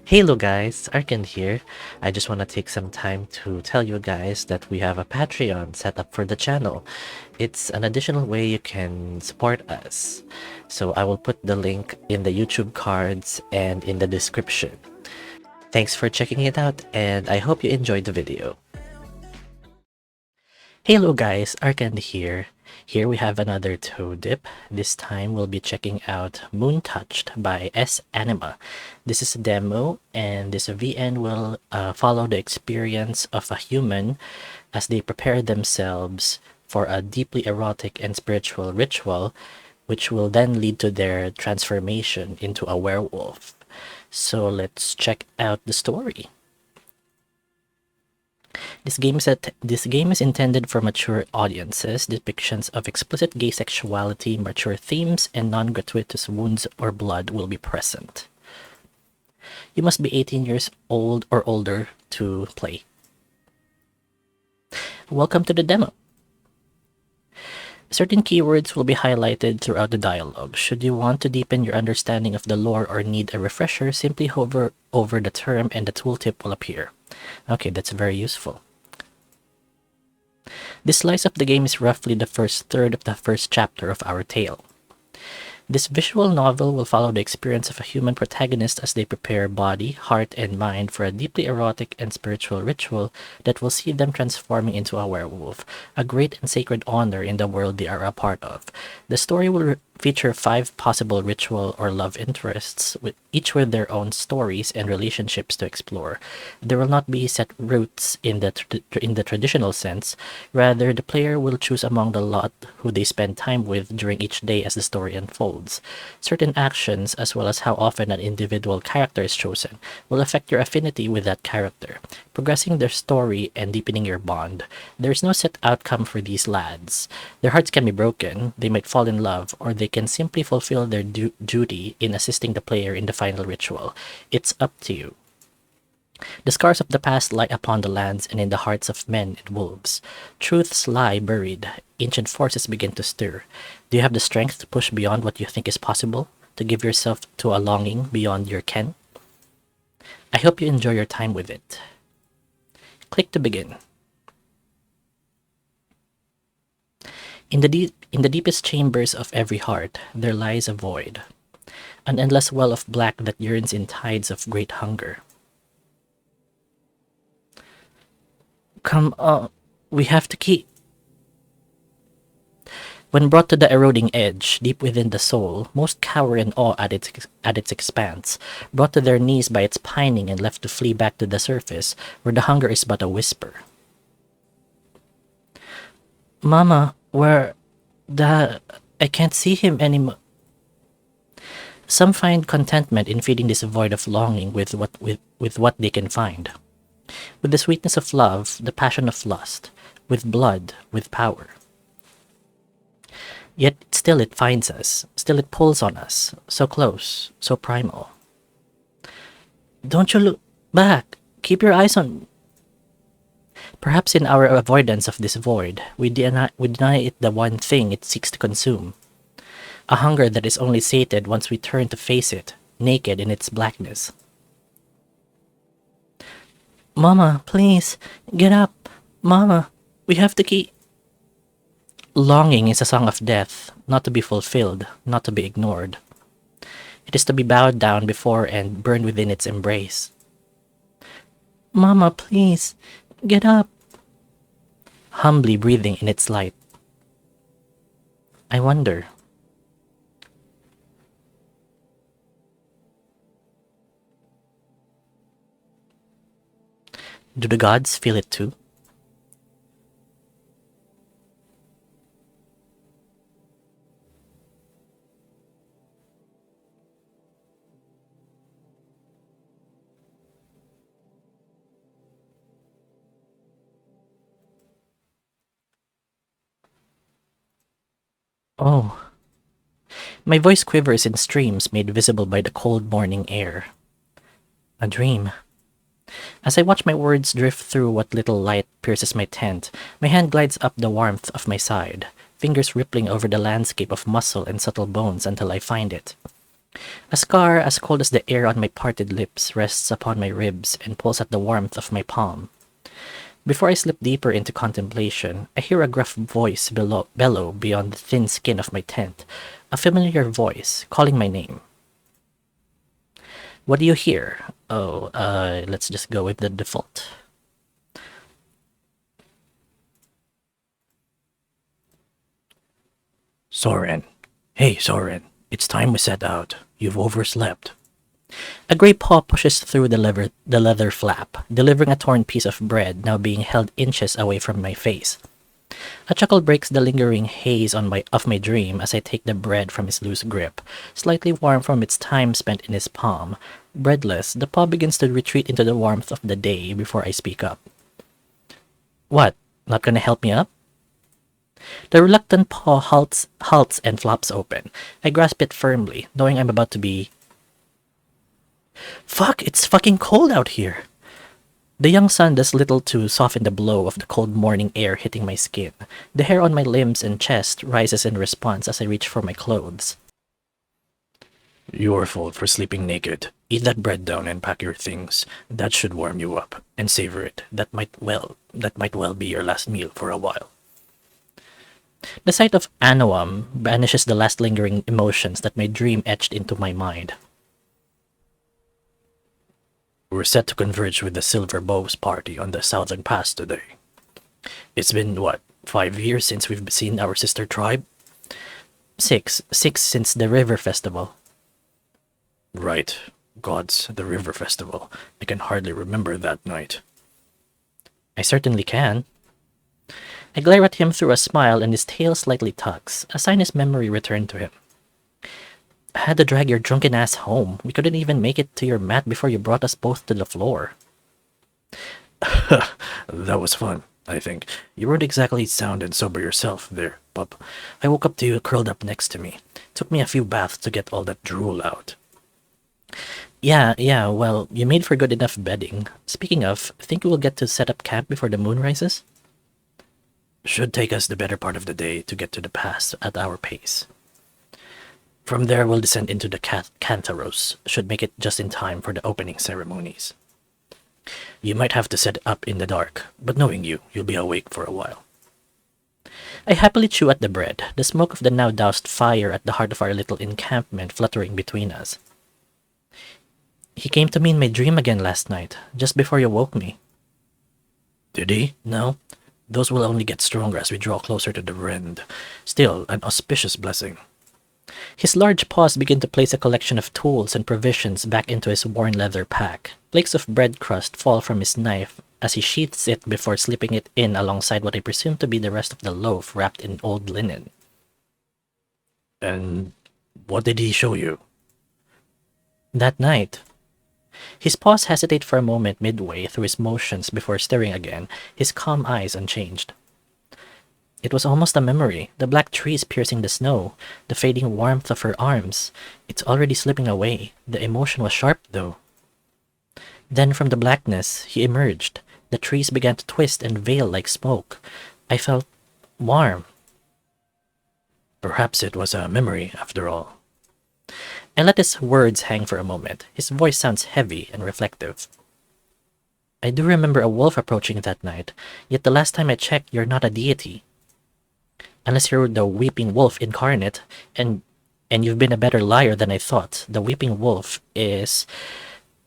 Hello guys, Arkan here. I just want to take some time to tell you guys that we have a Patreon set up for the channel. It's an additional way you can support us. So I will put the link in the YouTube cards and in the description. Thanks for checking it out and I hope you enjoyed the video. Hello guys, Arkan here. Here we have another toe dip. This time we'll be checking out Moontouched by S.Anima. This is a demo and this VN will follow the experience of a human as they prepare themselves for a deeply erotic and spiritual ritual which will then lead to their transformation into a werewolf. So let's check out the story. This game is intended for mature audiences. Depictions of explicit gay sexuality, mature themes, and non-gratuitous wounds or blood will be present. You must be 18 years old or older to play. Welcome to the demo. Certain keywords will be highlighted throughout the dialogue. Should you want to deepen your understanding of the lore or need a refresher, simply hover over the term and the tooltip will appear. Okay, that's very useful. This slice of the game is roughly the first third of the first chapter of our tale. This visual novel will follow the experience of a human protagonist as they prepare body, heart, and mind for a deeply erotic and spiritual ritual that will see them transforming into a werewolf, a great and sacred honor in the world they are a part of. The story will feature 5 possible ritual or love interests, each with their own stories and relationships to explore. There will not be set roots in the traditional sense. Rather, the player will choose among the lot who they spend time with during each day as the story unfolds. Certain actions, as well as how often an individual character is chosen, will affect your affinity with that character, progressing their story and deepening your bond. There is no set outcome for these lads. Their hearts can be broken, they might fall in love, or they can simply fulfill their duty in assisting the player in the final ritual. It's up to you. The scars of the past lie upon the lands and in the hearts of men and wolves. Truths lie buried. Ancient forces begin to stir. Do you have the strength to push beyond what you think is possible? To give yourself to a longing beyond your ken? I hope you enjoy your time with it. Click to begin. In the deepest chambers of every heart, there lies a void, an endless well of black that yearns in tides of great hunger. Come on, we have to keep. When brought to the eroding edge, deep within the soul, most cower in awe at its expanse, brought to their knees by its pining and left to flee back to the surface, where the hunger is but a whisper. Mama, I can't see him anymore. Some find contentment in feeding this void of longing with what they can find. With the sweetness of love, the passion of lust, with blood, with power. Yet still it finds us, still it pulls on us, so close, so primal. Don't you look back, keep your eyes on. Perhaps in our avoidance of this void, we deny it the one thing it seeks to consume. A hunger that is only sated once we turn to face it, naked in its blackness. Mama, please, get up. Mama, we have to keep. Longing is a song of death, not to be fulfilled, not to be ignored. It is to be bowed down before and burned within its embrace. Mama, please, get up. Humbly breathing in its light. I wonder. Do the gods feel it too? Oh. My voice quivers in streams made visible by the cold morning air. A dream. As I watch my words drift through what little light pierces my tent, my hand glides up the warmth of my side, fingers rippling over the landscape of muscle and subtle bones until I find it. A scar as cold as the air on my parted lips rests upon my ribs and pulls at the warmth of my palm. Before I slip deeper into contemplation, I hear a gruff voice bellow beyond the thin skin of my tent, a familiar voice calling my name. What do you hear? Oh, let's just go with the default. Sorren. Hey, Sorren. It's time we set out. You've overslept. A grey paw pushes through the leather flap, delivering a torn piece of bread now being held inches away from my face. A chuckle breaks the lingering haze of my dream as I take the bread from his loose grip. Slightly warm from its time spent in his palm, breadless, the paw begins to retreat into the warmth of the day before I speak up. What? Not gonna help me up? The reluctant paw halts and flops open. I grasp it firmly, knowing I'm about to be... Fuck, it's fucking cold out here! The young sun does little to soften the blow of the cold morning air hitting my skin. The hair on my limbs and chest rises in response as I reach for my clothes. Your fault for sleeping naked. Eat that bread down and pack your things. That should warm you up. And savor it. That might well be your last meal for a while. The sight of Anoam banishes the last lingering emotions that my dream etched into my mind. We're set to converge with the Silver Bows party on the Southern Pass today. It's been, 5 years since we've seen our sister tribe? Six since the River Festival. Right. Gods, the River Festival. I can hardly remember that night. I certainly can. I glare at him through a smile and his tail slightly tucks, a sign his memory returned to him. I had to drag your drunken ass home. We couldn't even make it to your mat before you brought us both to the floor. That was fun, I think. You weren't exactly sound and sober yourself there, pup. I woke up to you curled up next to me. Took me a few baths to get all that drool out. Yeah, well, you made for good enough bedding. Speaking of, think we'll get to set up camp before the moon rises? Should take us the better part of the day to get to the pass at our pace. From there, we'll descend into the Cantaros. Should make it just in time for the opening ceremonies. You might have to set up in the dark, but knowing you, you'll be awake for a while. I happily chew at the bread, the smoke of the now doused fire at the heart of our little encampment fluttering between us. He came to me in my dream again last night, just before you woke me. Did he? No. Those will only get stronger as we draw closer to the end. Still, an auspicious blessing. His large paws begin to place a collection of tools and provisions back into his worn leather pack. Flakes of bread crust fall from his knife as he sheaths it before slipping it in alongside what I presume to be the rest of the loaf wrapped in old linen. And what did he show you? That night. His paws hesitate for a moment midway through his motions before stirring again, his calm eyes unchanged. It was almost a memory, the black trees piercing the snow, the fading warmth of her arms. It's already slipping away. The emotion was sharp, though. Then from the blackness, he emerged. The trees began to twist and veil like smoke. I felt warm. Perhaps it was a memory, after all. I let his words hang for a moment. His voice sounds heavy and reflective. I do remember a wolf approaching that night, yet the last time I checked, you're not a deity. Unless you're the weeping wolf incarnate, and you've been a better liar than I thought. The weeping wolf is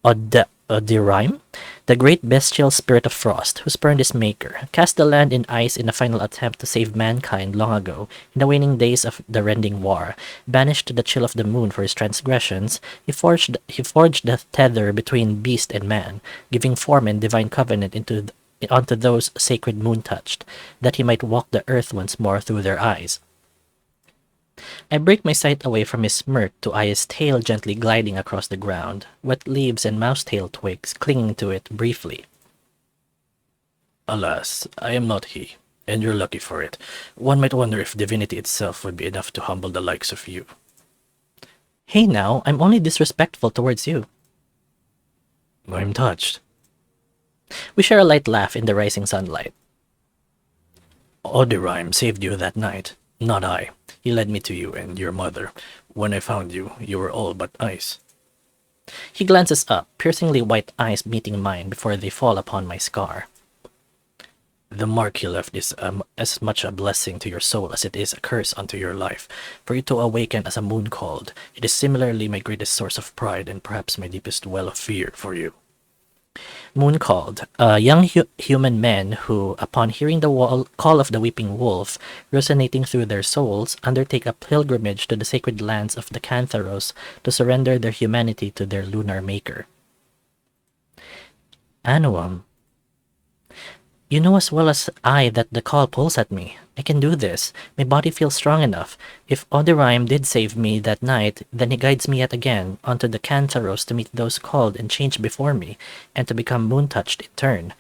Odirime, the great bestial spirit of frost, who spurned his maker, cast the land in ice in a final attempt to save mankind long ago, in the waning days of the rending war. Banished to the chill of the moon for his transgressions, he forged the tether between beast and man, giving form and divine covenant onto those sacred Moontouched, that he might walk the earth once more through their eyes. I break my sight away from his smirk to eye his tail gently gliding across the ground, wet leaves and mousetail twigs clinging to it briefly. Alas, I am not he, and you're lucky for it. One might wonder if divinity itself would be enough to humble the likes of you. Hey now, I'm only disrespectful towards you. I'm touched. We share a light laugh in the rising sunlight. Odirime saved you that night, not I. He led me to you and your mother. When I found you, you were all but ice. He glances up, piercingly white eyes meeting mine before they fall upon my scar. The mark he left is as much a blessing to your soul as it is a curse unto your life. For you to awaken as a moon called, it is similarly my greatest source of pride and perhaps my deepest well of fear for you. Moon called, a young human men who, upon hearing the call of the weeping wolf resonating through their souls, undertake a pilgrimage to the sacred lands of the Cantharos to surrender their humanity to their lunar maker. Anoam, you know as well as I that the call pulls at me. I can do this. My body feels strong enough. If Oderheim did save me that night, then he guides me yet again onto the Cantharos to meet those called and changed before me, and to become Moontouched in turn.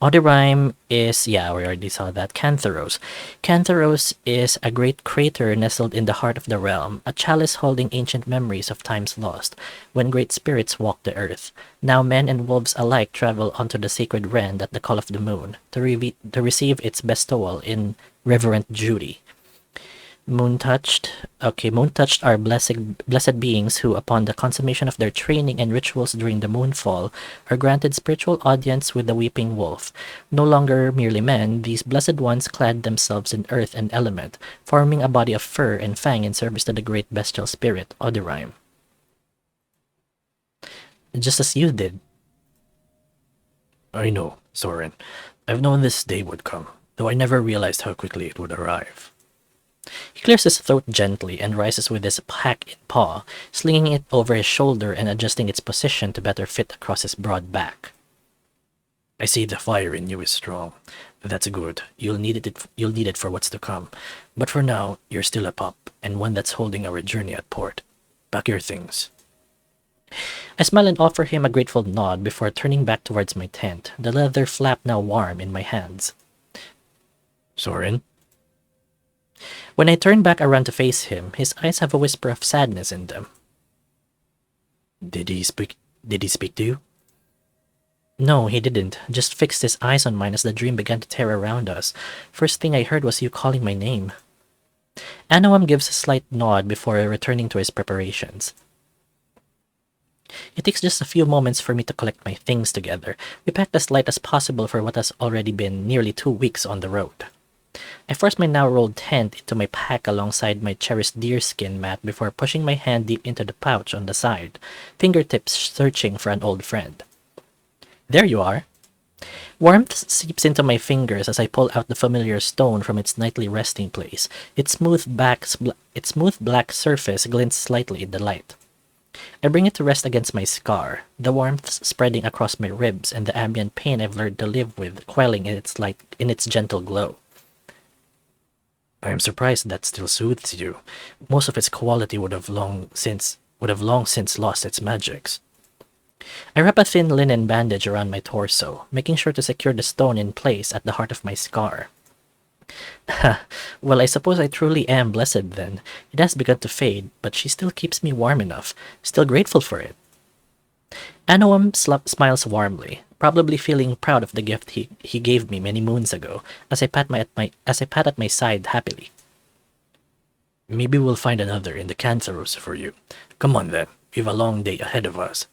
Oderheim is, yeah, we already saw that, Cantharos. Cantharos is a great crater nestled in the heart of the realm, a chalice holding ancient memories of times lost, when great spirits walked the earth. Now men and wolves alike travel onto the sacred rend at the call of the moon, to receive its bestowal in reverent duty. Moontouched are blessed beings who, upon the consummation of their training and rituals during the moonfall, are granted spiritual audience with the weeping wolf. No longer merely men, these blessed ones clad themselves in earth and element, forming a body of fur and fang in service to the great bestial spirit, Oderheim. Just as you did. I know, Sorren. I've known this day would come, though I never realized how quickly it would arrive. He clears his throat gently and rises with his pack in paw, slinging it over his shoulder and adjusting its position to better fit across his broad back. I see the fire in you is strong. That's good. You'll need it for what's to come. But for now, you're still a pup, and one that's holding our journey at port. Pack your things. I smile and offer him a grateful nod before turning back towards my tent, the leather flap now warm in my hands. Sorren? When I turn back around to face him, his eyes have a whisper of sadness in them. Did he speak to you? No, he didn't. Just fixed his eyes on mine as the dream began to tear around us. First thing I heard was you calling my name. Anoam gives a slight nod before returning to his preparations. It takes just a few moments for me to collect my things together. We packed as light as possible for what has already been nearly 2 weeks on the road. I forced my now rolled tent into my pack alongside my cherished deerskin mat before pushing my hand deep into the pouch on the side, fingertips searching for an old friend. There you are. Warmth seeps into my fingers as I pull out the familiar stone from its nightly resting place. Its smooth black surface glints slightly in the light. I bring it to rest against my scar, the warmth spreading across my ribs and the ambient pain I've learned to live with quelling in its gentle glow. I am surprised that still soothes you. Most of its quality would have long since lost its magics. I wrap a thin linen bandage around my torso, making sure to secure the stone in place at the heart of my scar. Well, I suppose I truly am blessed then. It has begun to fade, but she still keeps me warm enough. Still grateful for it. Anoam smiles warmly, probably feeling proud of the gift he gave me many moons ago, as I pat at my side happily. Maybe we'll find another in the Cantharos for you. Come on then, we've a long day ahead of us.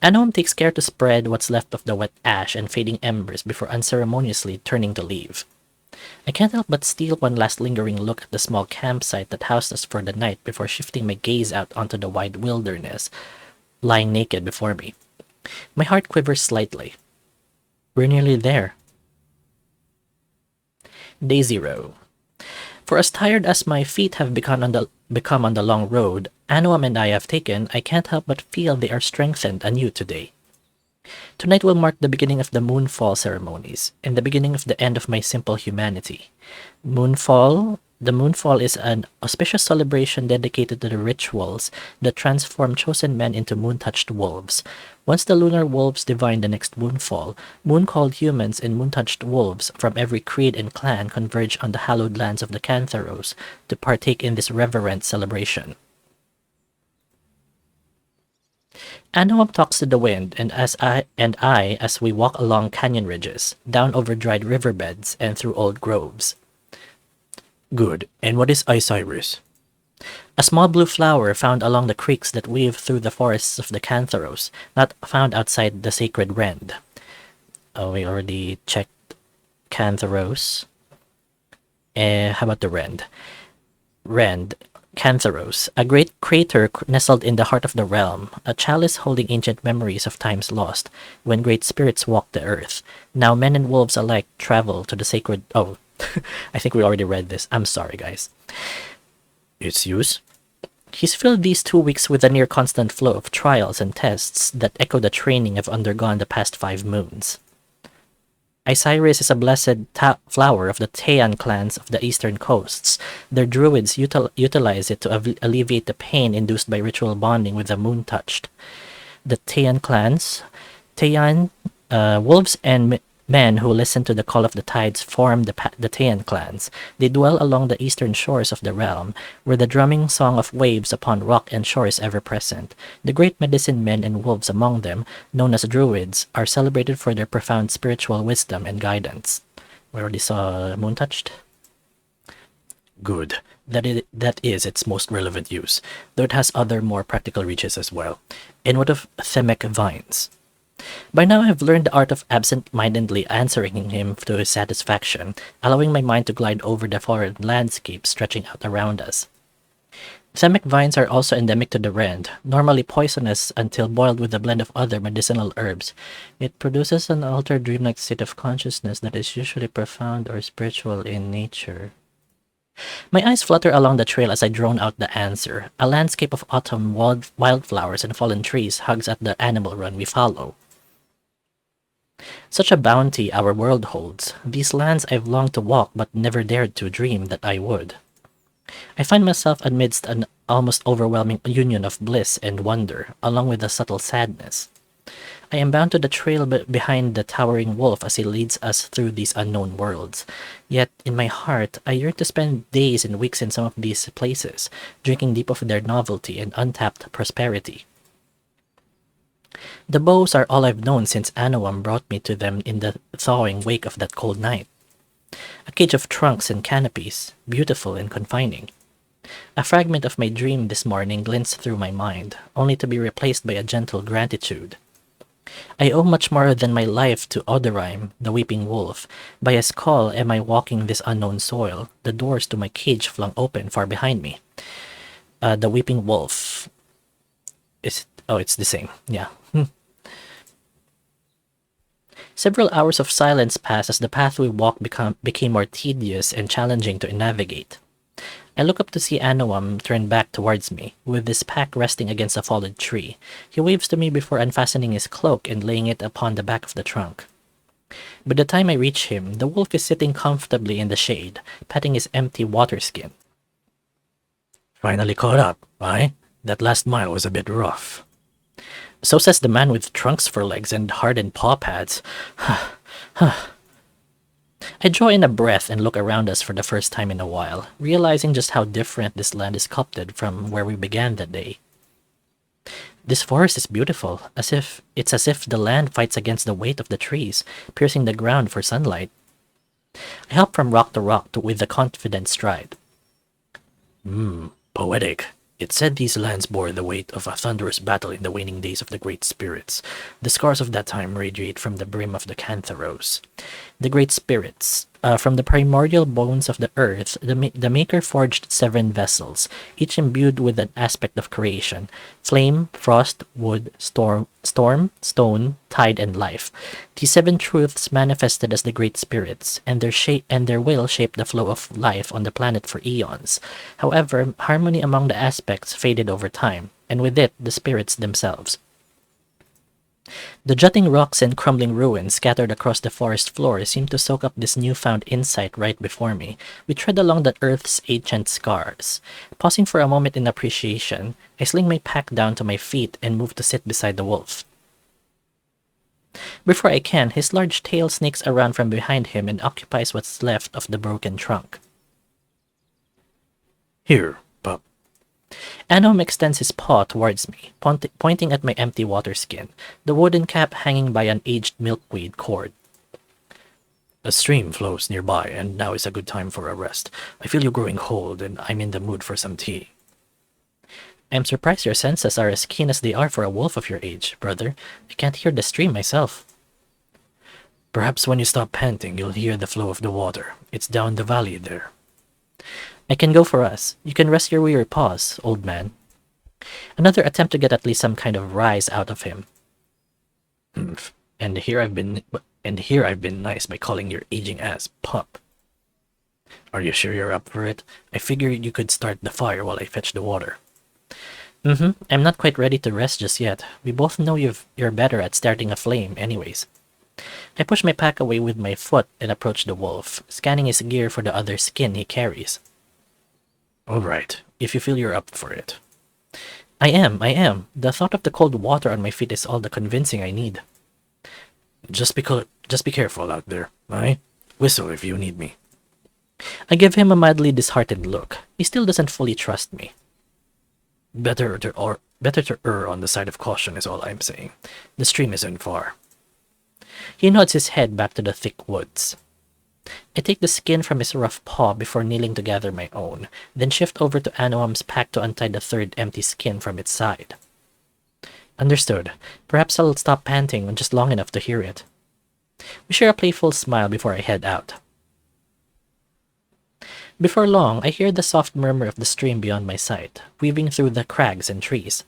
Anoam takes care to spread what's left of the wet ash and fading embers before unceremoniously turning to leave. I can't help but steal one last lingering look at the small campsite that housed us for the night before shifting my gaze out onto the wide wilderness, lying naked before me. My heart quivers slightly. We're nearly there. Day 0. For as tired as my feet have become on the long road Anoam and I have taken, I can't help but feel they are strengthened anew today. Tonight will mark the beginning of the moonfall ceremonies, and the beginning of the end of my simple humanity. The moonfall is an auspicious celebration dedicated to the rituals that transform chosen men into moon-touched wolves. Once the lunar wolves divine the next moonfall, moon-called humans and moon-touched wolves from every creed and clan converge on the hallowed lands of the Cantharos to partake in this reverent celebration. Anoam talks to the wind, and I as we walk along canyon ridges, down over dried riverbeds, and through old groves. Good. And what is Isiris? A small blue flower found along the creeks that weave through the forests of the Cantharos, not found outside the sacred Rend. Oh, we already checked Cantharos. How about the Rend? Rend, Cantharos, a great crater nestled in the heart of the realm, a chalice holding ancient memories of times lost, when great spirits walked the earth. Now men and wolves alike travel to the sacred... Oh, I think we already read this. I'm sorry, guys. Its use? He's filled these 2 weeks with a near constant flow of trials and tests that echo the training I've undergone the past 5 moons. Isiris is a blessed flower of the Taian clans of the eastern coasts. Their druids utilize it to alleviate the pain induced by ritual bonding with the Moontouched. The Taian clans, Taian, wolves and men who listen to the call of the tides form the Taian clans. They dwell along the eastern shores of the realm, where the drumming song of waves upon rock and shore is ever present. The great medicine men and wolves among them, known as druids, are celebrated for their profound spiritual wisdom and guidance. We already saw Moontouched. Good. That is its most relevant use, though it has other more practical reaches as well. And what of Themic vines? By now I've learned the art of absent-mindedly answering him to his satisfaction, allowing my mind to glide over the foreign landscape stretching out around us. Themic vines are also endemic to the Rend, normally poisonous until boiled with a blend of other medicinal herbs. It produces an altered dreamlike state of consciousness that is usually profound or spiritual in nature. My eyes flutter along the trail as I drone out the answer. A landscape of autumn wildflowers and fallen trees hugs at the animal run we follow. Such a bounty our world holds. These lands I've longed to walk but never dared to dream that I would. I find myself amidst an almost overwhelming union of bliss and wonder, along with a subtle sadness. I am bound to the trail behind the towering wolf as he leads us through these unknown worlds. Yet, in my heart, I yearn to spend days and weeks in some of these places, drinking deep of their novelty and untapped prosperity. The bows are all I've known since Anoam brought me to them in the thawing wake of that cold night. A cage of trunks and canopies, beautiful and confining. A fragment of my dream this morning glints through my mind, only to be replaced by a gentle gratitude. I owe much more than my life to Odoraim, the weeping wolf. By his call am I walking this unknown soil, the doors to my cage flung open far behind me. The weeping wolf. It's the same. Yeah. Several hours of silence passed as the path we walked became more tedious and challenging to navigate. I look up to see Anoam turn back towards me, with his pack resting against a fallen tree. He waves to me before unfastening his cloak and laying it upon the back of the trunk. By the time I reach him, the wolf is sitting comfortably in the shade, patting his empty water skin. Finally caught up, eh? That last mile was a bit rough. So says the man with trunks for legs and hardened paw pads. I draw in a breath and look around us for the first time in a while, realizing just how different this land is sculpted from where we began that day. This forest is beautiful, as if the land fights against the weight of the trees, piercing the ground for sunlight. I hop from rock to rock with a confident stride. Poetic. It said these lands bore the weight of a thunderous battle in the waning days of the great spirits. The scars of that time radiate from the brim of the Cantharos. The great spirits. From the primordial bones of the earth, the Maker forged 7 vessels, each imbued with an aspect of creation: flame, frost, wood, storm, stone, tide, and life. These 7 truths manifested as the great spirits, and their will shaped the flow of life on the planet for eons. However, harmony among the aspects faded over time, and with it, the spirits themselves. The jutting rocks and crumbling ruins scattered across the forest floor seem to soak up this newfound insight right before me. We tread along the earth's ancient scars. Pausing for a moment in appreciation, I sling my pack down to my feet and move to sit beside the wolf. Before I can, his large tail snakes around from behind him and occupies what's left of the broken trunk. Here, pup. Anoam extends his paw towards me, pointing at my empty water skin, the wooden cap hanging by an aged milkweed cord. A stream flows nearby, and now is a good time for a rest. I feel you growing cold, and I'm in the mood for some tea. I'm surprised your senses are as keen as they are for a wolf of your age, brother. I can't hear the stream myself. Perhaps when you stop panting, you'll hear the flow of the water. It's down the valley there. I can go for us. You can rest your weary paws, old man. Another attempt to get at least some kind of rise out of him. Humph. And here I've been nice by calling your aging ass pup. Are you sure you're up for it? I figured you could start the fire while I fetch the water. I'm not quite ready to rest just yet. We both know you're better at starting a flame anyways. I push my pack away with my foot and approach the wolf, scanning his gear for the other skin he carries. All right, if you feel you're up for it. I am. The thought of the cold water on my feet is all the convincing I need. Just be careful out there, aye? Whistle if you need me. I give him a mildly disheartened look. He still doesn't fully trust me. Better to err on the side of caution is all I'm saying. The stream isn't far. He nods his head back to the thick woods. I take the skin from his rough paw before kneeling to gather my own, then shift over to Anoam's pack to untie the third empty skin from its side. Understood. Perhaps I'll stop panting just long enough to hear it. We share a playful smile before I head out. Before long, I hear the soft murmur of the stream beyond my sight, weaving through the crags and trees.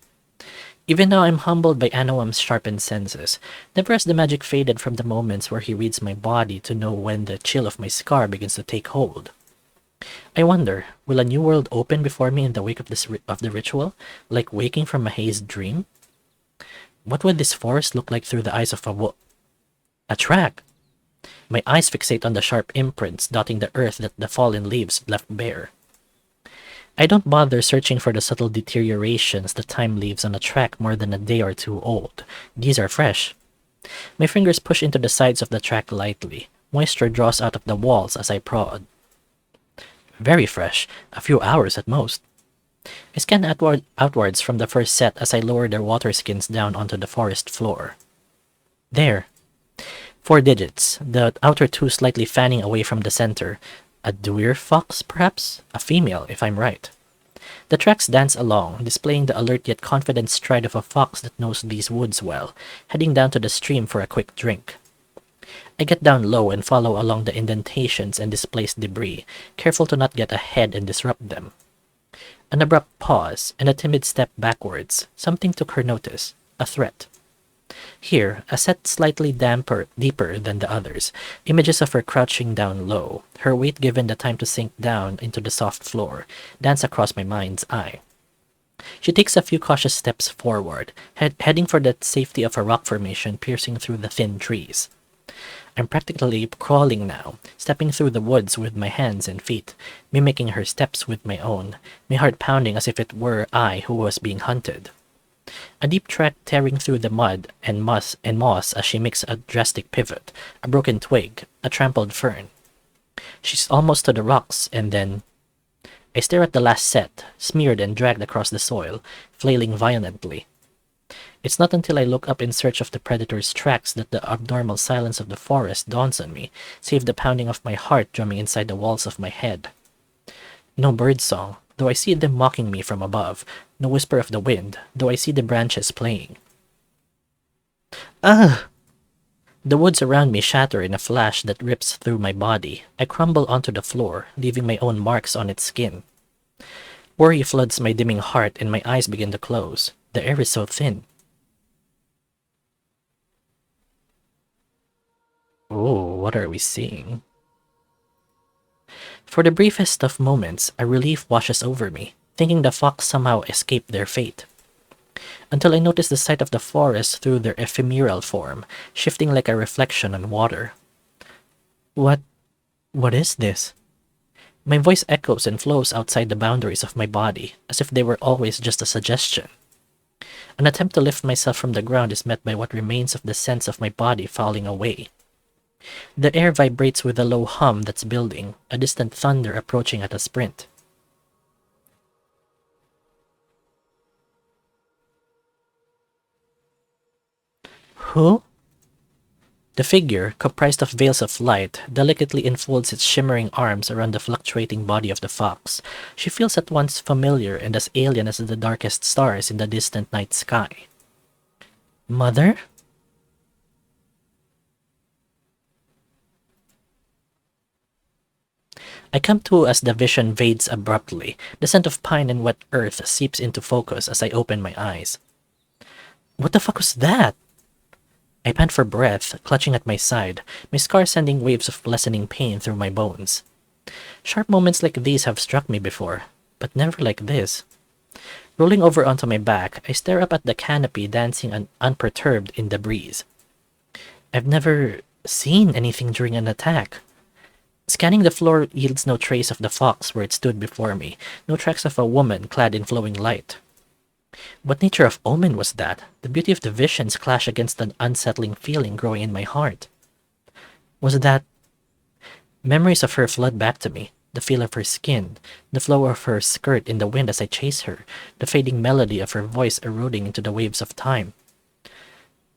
Even now I'm humbled by Anoam's sharpened senses. Never has the magic faded from the moments where he reads my body to know when the chill of my scar begins to take hold. I wonder, will a new world open before me in the wake of the ritual, like waking from a hazed dream? What would this forest look like through the eyes of a track? My eyes fixate on the sharp imprints dotting the earth that the fallen leaves left bare. I don't bother searching for the subtle deteriorations that time leaves on a track more than a day or two old. These are fresh. My fingers push into the sides of the track lightly. Moisture draws out of the walls as I prod. Very fresh, a few hours at most. I scan outwards from the first set as I lower their water skins down onto the forest floor. There. 4 digits, the outer 2 slightly fanning away from the center. A deer fox, perhaps? A female, if I'm right. The tracks dance along, displaying the alert yet confident stride of a fox that knows these woods well, heading down to the stream for a quick drink. I get down low and follow along the indentations and displaced debris, careful to not get ahead and disrupt them. An abrupt pause, and a timid step backwards. Something took her notice. A threat. Here, a set slightly deeper than the others, images of her crouching down low, her weight given the time to sink down into the soft floor, dance across my mind's eye. She takes a few cautious steps forward, heading for the safety of a rock formation piercing through the thin trees. I'm practically crawling now, stepping through the woods with my hands and feet, mimicking her steps with my own, my heart pounding as if it were I who was being hunted. A deep track tearing through the mud and moss as she makes a drastic pivot, a broken twig, a trampled fern. She's almost to the rocks, and then... I stare at the last set, smeared and dragged across the soil, flailing violently. It's not until I look up in search of the predator's tracks that the abnormal silence of the forest dawns on me, save the pounding of my heart drumming inside the walls of my head. No bird song, though I see them mocking me from above, no whisper of the wind, though I see the branches playing. Ugh! The woods around me shatter in a flash that rips through my body. I crumble onto the floor, leaving my own marks on its skin. Worry floods my dimming heart and my eyes begin to close. The air is so thin. Oh, what are we seeing? For the briefest of moments, a relief washes over me, thinking the fox somehow escaped their fate. Until I notice the sight of the forest through their ephemeral form, shifting like a reflection on water. What is this? My voice echoes and flows outside the boundaries of my body, as if they were always just a suggestion. An attempt to lift myself from the ground is met by what remains of the sense of my body falling away. The air vibrates with a low hum that's building, a distant thunder approaching at a sprint. Who? The figure, comprised of veils of light, delicately enfolds its shimmering arms around the fluctuating body of the fox. She feels at once familiar and as alien as the darkest stars in the distant night sky. Mother? I come to as the vision fades abruptly. The scent of pine and wet earth seeps into focus as I open my eyes. What the fuck was that? I pant for breath, clutching at my side, my scar sending waves of lessening pain through my bones. Sharp moments like these have struck me before, but never like this. Rolling over onto my back, I stare up at the canopy dancing unperturbed in the breeze. I've never seen anything during an attack. Scanning the floor yields no trace of the fox where it stood before me, no tracks of a woman clad in flowing light. What nature of omen was that? The beauty of the visions clash against an unsettling feeling growing in my heart. Was that... Memories of her flood back to me, the feel of her skin, the flow of her skirt in the wind as I chase her, the fading melody of her voice eroding into the waves of time.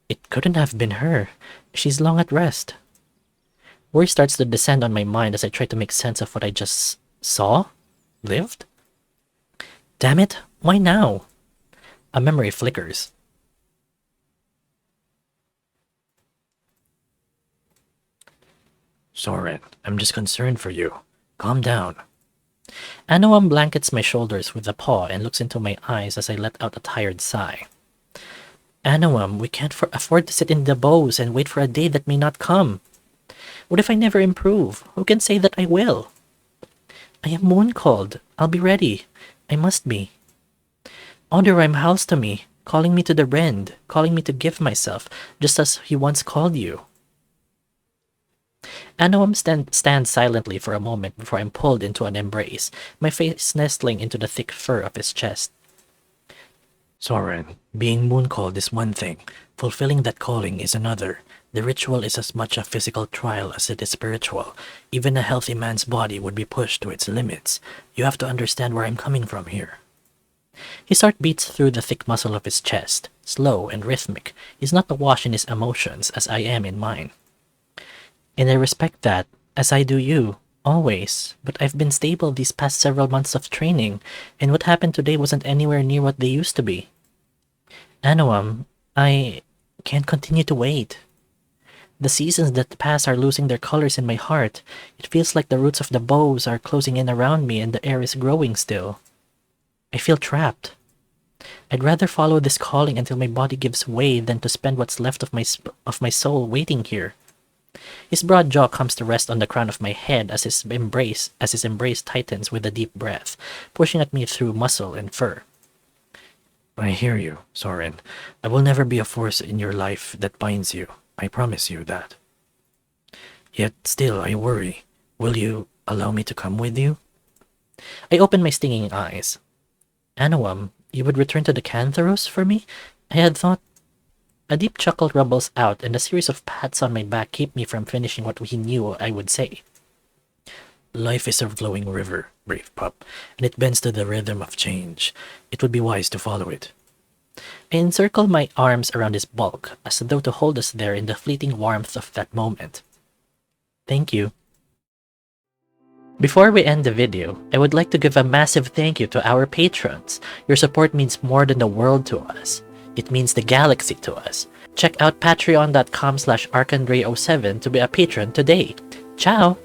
It couldn't have been her. She's long at rest. Worry starts to descend on my mind as I try to make sense of what I just saw? Lived? Damn it, why now? A memory flickers. Sorren, I'm just concerned for you. Calm down. Anoam blankets my shoulders with a paw and looks into my eyes as I let out a tired sigh. Anoam, we can't afford to sit in the bows and wait for a day that may not come. What if I never improve? Who can say that I will? I am moon-called. I'll be ready. I must be. Odorim howls to me, calling me to the rend, calling me to give myself, just as he once called you. Anoam stands silently for a moment before I'm pulled into an embrace, my face nestling into the thick fur of his chest. Sorren, being moon-called is one thing. Fulfilling that calling is another. The ritual is as much a physical trial as it is spiritual. Even a healthy man's body would be pushed to its limits. You have to understand where I'm coming from here. His heart beats through the thick muscle of his chest, slow and rhythmic. He's not awash in his emotions as I am in mine. And I respect that, as I do you, always. But I've been stable these past several months of training, and what happened today wasn't anywhere near what they used to be. Anoam, I can't continue to wait. The seasons that pass are losing their colors in my heart. It feels like the roots of the boughs are closing in around me and the air is growing still. I feel trapped. I'd rather follow this calling until my body gives way than to spend what's left of my soul waiting here. His broad jaw comes to rest on the crown of my head as his embrace tightens with a deep breath, pushing at me through muscle and fur. I hear you, Sorren. I will never be a force in your life that binds you. I promise you that. Yet still I worry. Will you allow me to come with you? I open my stinging eyes. Anoam, you would return to the Cantharos for me? I had thought... A deep chuckle rumbles out, and a series of pats on my back keep me from finishing what he knew I would say. Life is a flowing river, brave pup, and it bends to the rhythm of change. It would be wise to follow it. I encircle my arms around his bulk, as though to hold us there in the fleeting warmth of that moment. Thank you. Before we end the video, I would like to give a massive thank you to our patrons. Your support means more than the world to us. It means the galaxy to us. Check out patreon.com/arkandray07 to be a patron today. Ciao!